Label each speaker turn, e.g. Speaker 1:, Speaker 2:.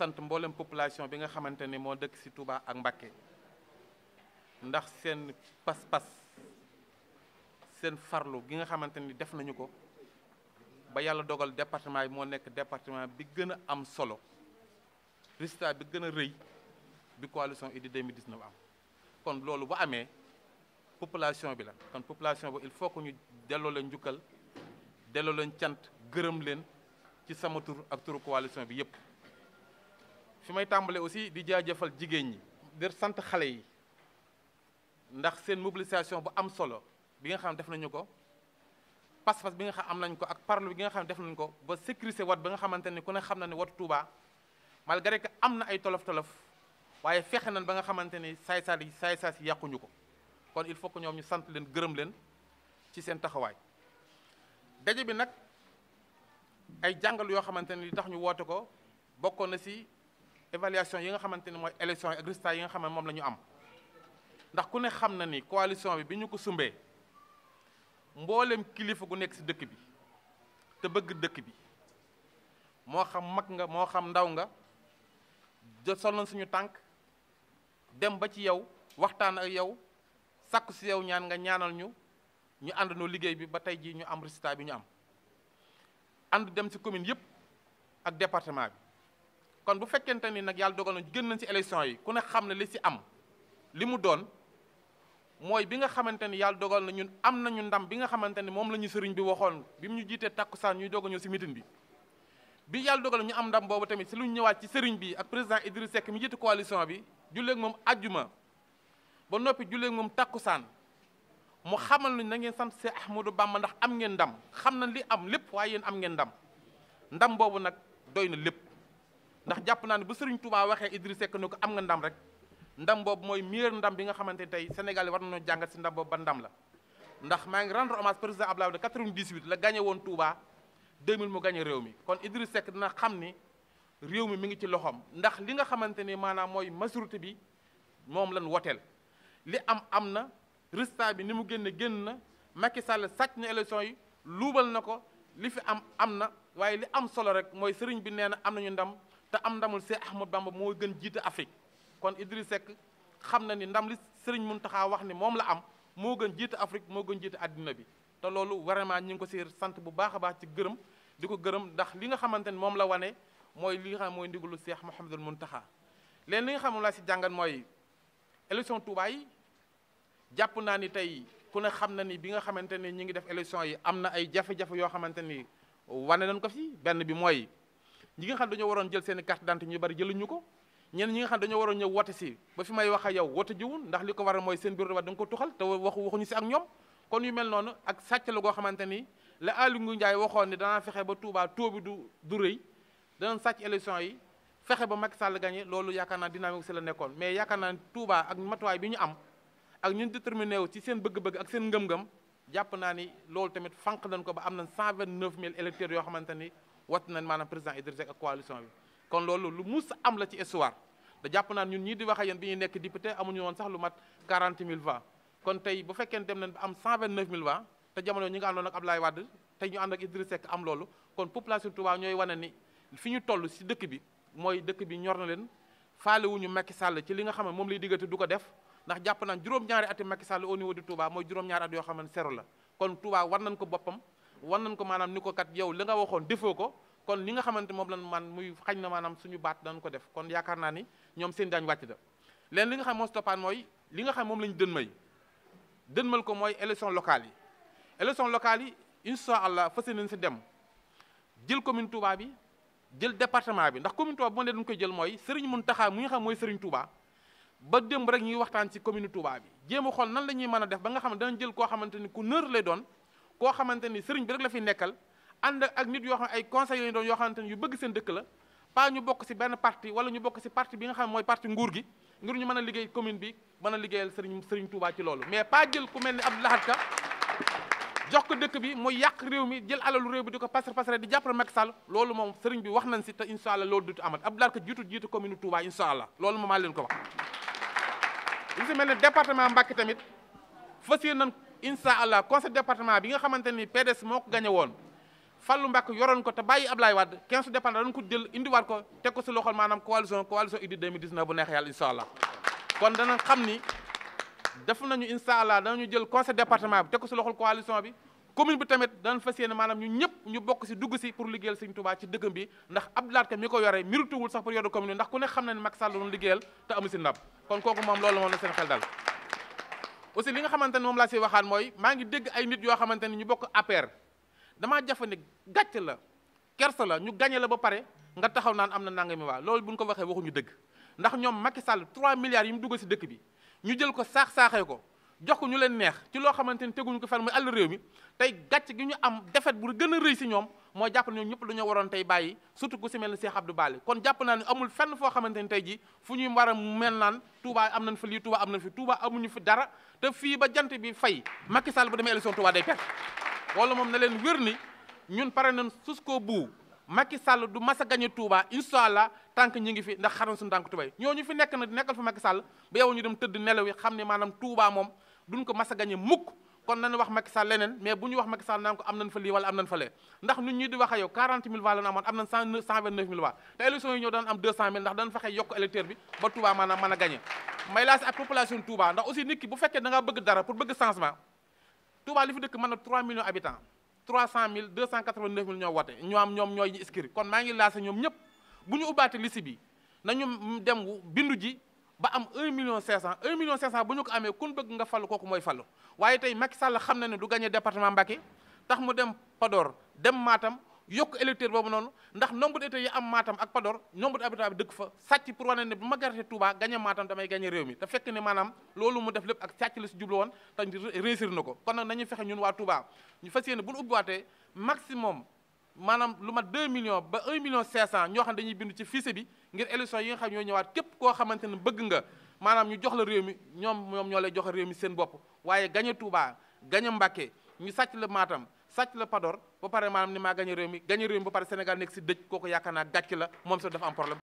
Speaker 1: sant mboolem population bi nga xamante ni moo dëkk ci Touba ak Mbacké ndax seen pas-pas seen farlu gi nga xamante ni def nañu ko ba yàlla dogal département bi moo nekk département bi gën a am solo résultat bi gën a rëy bi coalition Idy 2019 am kon loolu bu amee population bi la kon population bi il faut que ñu delloo leen njukkal delloo leen cant gërëm leen ci sama tur ak turu coalition bi yépp fi may tàmbale aussi di jaajëfal jigéen ñi di sant xale yi ndax seen mobilisation bu am solo bi nga xam def nañu ko pas-pas bi nga xam am nañ ko ak parlu bi nga xam def nañ ko ba sécuriser wat ba nga xamante ni ku ne xam na ne watu Touba malgré que am na ay tolof-tolof waaye fexe nañ ba nga xamante ni saay-saay si yàquñu ko kon il faut que ñoom ñu sant leen gërëm leen ci seen taxawaay daje bi nag ay jàngal yoo xamante ni li tax ñu woote ko bokkoon na ci évaluation yi nga xamante ni mooy élection yi ak résultats yi nga xam ne moom la ñu am ndax ku ne xam na ni coalition bi ñu ko sumbee mboolem kilifa gu nekk ci dëkk bi te bëgg dëkk bi moo xam mag nga moo xam ndaw nga sol nañ suñu tànk dem ba ci yow waxtaan ak yow sakku ci yow ñaan nga ñaanal ñu àndandoo liggéey bi ba tey jii ñu am résultat bi ñu am ànd dem ci commune yëpp ak département bi kon bu fekkente ni nag yàlla dogal na gën nañ ci élection yi ku ne xam ne li ci am li mu doon mooy bi nga xamante ni yàlla dogal na ñun am nañu ndam bi nga xamante ni moom la ñu sëriñ bi waxoon bi mu ñu jiitee takkusaan ñuy doog a ñëw ci meeting bi yàlla dogal na ñu am ndam boobu tamit ci lu ñu ñëwaat ci sëriñ bi ak président Idriss Seck mi jiite coalition bi julleeg moom ajjuma ba noppi julleeg moom takkusaan mu xamal nañ na ngeen sant Cheikh Ahmadou Bamba ndax am ngeen ndam xam na li am lépp waaye yéen am ngeen ndam boobu nag doy na lépp ndax jàpp naa ne bu sëriñ Touba waxee Idriss Seck ne ko am nga ndam rek ndam boobu mooy meilleur ndam bi nga xamante ni tey Sénégal yi war nañoo jàngat ci ndam boobu ba ndam la ndax maa ngi rendre hommage président Abdoulaye Wade 98 la gagné woon Touba 2000 mu gagné réew mi kon Idriss Seck dina xam ni réew mi ngi ci loxoom ndax li nga xamante ni maanaam mooy majorité bi moom lañ woteel li am na résultat bi ni mu génn na Macky Sall sàcc na élection yi luubal na ko li fi am na waaye li am solo rek mooy sëriñ bi nee na am nañu ndam te am ndamul Cheikh Ahmadou Bamba moo gën jiite Afrique kon Idriss Seck xam na ni ndam li sëriñ Mountakha wax ni moom la am moo gën jiite Afrique moo gën jiite àddina bi te loolu vraiment ñu ngi ko si sant bu baax a baax ci gërëm di ko gërëm ndax li nga xamante ni moom la wane mooy li nga xam mooy ndigalu Cheikh Mouhamadoul Mountakha leen li nga xam moom laa si jàngat mooy élection Touba yi jàpp naa ni tey ku ne xam na ni bi nga xamante ni ñi ngi def élection yi am na ay jafe-jafe yoo xamante ni wane nañ ko fi benn bi mooy ñi nga xam dañoo waroon jël seen i carte d'identité ñu bari jëluñu ko ñenn ñi nga xam dañoo waroon ñëw wote si ba fi may wax ak yow wote jiwun ndax li ko waral mooy seen bureau de vote da nga ko tuxal te waxuñu si ak ñoom kon yu mel noonu ak sàcc la goo xamante ni la Aly Ngouille Ndiaye waxoon ni danaa fexe ba Touba taux bi du rëy danañ sàcc élection yi fexe ba Macky Sall gagné loolu yaakaar naa dynamique si la nekkoon mais yaakaar naa Touba ak matuwaay bi ñu am ak ñun déterminé wu ci seen bëgg-bëgg ak seen ngëm-ngëm jàpp naa ni loolu tamit fànq nañ ko ba am na 129 000 électeurs yoo xamante ni wat nañ maanaam président Idriss Seck ak coalition bi kon loolu lu mus am la ci histoire da jàpp naa ñun ñii di wax ak yéen bi ñuy nekk député amuñu woon sax lu mat 40 000 voix kon tey bu fekkee dem nañ ba am 129 000 voix te jamono ñi nga àndoon ak Abdoulaye Wade tey ñu ànd ak Idriss Seck am loolu kon population Touba ñooy wane ni fi ñu toll si dëkk bi mooy dëkk bi ñor na leen faale wuñu Macky Sall ci li nga xam ne moom lay diggante du ko def ndax jàpp naa juróom-ñaari ati Macky Sall au niveau de Touba mooy juróom-ñaari at yoo xam ne zéro la kon Touba war nañ ko boppam war nañ ko maanaam ni ko kat yow li nga waxoon defoo ko kon li nga xamante moom lan man muy xañ na maanaam suñu baat dañ ko def kon yaakaar naa ni ñoom seen daañu wàcc da leen li nga xam moo stoppaan mooy li nga xam moom la ñu dënmal ko mooy élection locale yi élection locale yi incha allah fas nañ si dem jël commune Touba bi jël département bi ndax commune Touba bu ma nee dañu koy jël mooy Serigne Mountakha mu nga xam mooy Serigne Touba ba démb rek ñuy waxtaan ci commune Touba bi jéem a xool nan la ñuy mën a def ba nga xam ne danañ jël koo xamante ni ku nër lay doon koo xamante ni Serigne bi rek la fi nekkal ànd ak nit yoo xam ay conseils lañu doon yoo xamante ni yu bëgg seen dëkk la pas ñu bokk ci benn parti wala ñu bokk ci parti bi nga xam ne mooy parti nguur gi ngir ñu mën a liggéey commune bi mën a liggéeyal Serigne Touba ci loolu mais pas jël ku mel ni Abdou Lahad Ka jox ko dëkk bi mooy yàq réew mi jël alalu réew bi di ko passer di jàppale Macky Sall loolu moom Serigne bi wax nañ ci te incha allah loolu dutu amat Abdou Lahad Ka jiitu commune Touba incha allah loolu moom maa leen ko wax li ci mel ne département Mbacké tamit fas yéene nañ incha allah conseil département bi nga xamante ni PDS moo ko gagné woon Fallou Mbacké yoroon ko te bàyyi Ablaye Wade 15 département dañ ko jël indiwaat ko teg ko si loxol maanaam coalition Idy 2019 bu neex yàlla incha allah kon dana xam ni def nañu incha allah danañu jël conseil département bi teg ko si loxol coalition bi commune bi tamit danañ fas yéene maanaam ñu ñëpp ñu bokk si dugg si pour liggéeyal Sëñ Touba ci dëkkam bi ndax Abdou Lahad Ka mi ko yore mirituwul sax pour yor commune ndax ku ne xam na ne Macky Sall doon liggéeyal te amu si ndam kon kooku moom loolu moom la seen xel dal aussi li nga xamante ne moom laa si waxaat mooy maa ngi dégg ay nit yoo xamante ni ñu bokk APR damaa jafe ne gàcc la kersa la ñu gagné la ba pare nga taxaw naan am na nangami waa loolu bu ñu ko waxee waxuñu dëgg ndax ñoom Macky Sall 3 milliards yi mu dugg si dëkk bi ñu jël ko saaxee ko jox ko ñu leen neex ci loo xamante ni teguñu ko fan muy àll réew mi tey gàcc gi ñu am defet bu gën a rëy si ñoom moo jàpp ne ñoom ñëpp dañoo waroon tey bàyyi surtout ku si mel ni Cheikh Abdou Bali kon jàpp naa ne amul fenn foo xamante ni tey ji fu ñuy war a mel naan Touba am nañ fi lii Touba am nañ fi Touba amuñu fi dara te fii ba jant bi fay Macky Sall bu demee élection Touba day perte wala moom na leen wér ni ñun pare nañ jusqu'au bout Macky Sall du mas a gagné Touba incha allah tant que ñu ngi fi ndax xaran suñu tànk tubay ñooñu fi nekk nag nekkal fi Macky Sall ba yow ñu dem tëdd nelaw yi xam ne maanaam Touba moom duñ ko mas a gagné mukk kon nañu wax Macky Sall leneen mais bu ñu wax Macky Sall naan ko am nañ fa lii wala am nañ fa lee ndax ñun ñii di wax ak yow 40 000 voix la ñu amoon am nañ 129 000 voix te élection yi ñëw daan am 200 000 ndax dañ fexe yokk électeur bi ba Touba maanaam mën a gagné may laa si ak population Touba ndax aussi nit ki bu fekkee da ngaa bëgg dara pour bëgg changement Touba li fi dëkk mën na 3 millions habitants 300 000 289 000 ñoo wote ñoom ñooy ñu inscrire kon maa ngi lancé ñoom ñëpp bu ñu ubbaate liste bi nañu dem bindu ji ba am 1 million 500 1 million 500 bu ñu ko amee kun bëgg nga fallu kooku mooy fallu waaye tey Macky Sall xam na ne du gagné département Mbacké tax mu dem Podor dem Matam yokk électeur boobu noonu ndax nombre d'électeurs yi am Matam ak Podor nombre d'habitants bi dëkk fa sàcc pour wane ne bu ma gerte Touba gagné Matam damay gagné réew mi te fekk ne maanaam loolu mu def lépp ak sàcc la si jublu woon te réussir na ko kon nag nañu fexe ñun waa Touba ñu fas yéene bu ñu ubbiwaatee maximum maanaam lu mat 2 millions ba 1 million 500 ñoo xam ne dañuy bindu ci fichier bi ngir élection yi nga xam ñoo ñëwaat képp koo xamante ne bëgg nga maanaam ñu jox la réew mi ñoom ñoo lay joxe réew mi seen bopp waaye gagné Touba gagné Mbacké ñu sàcc la Matam sàcc la Podor ba pare maanaam ni maa gagné réew mi ba pare Sénégal nekk si dëj kooku yaakaar naa gàcc la moom sax dafa am problème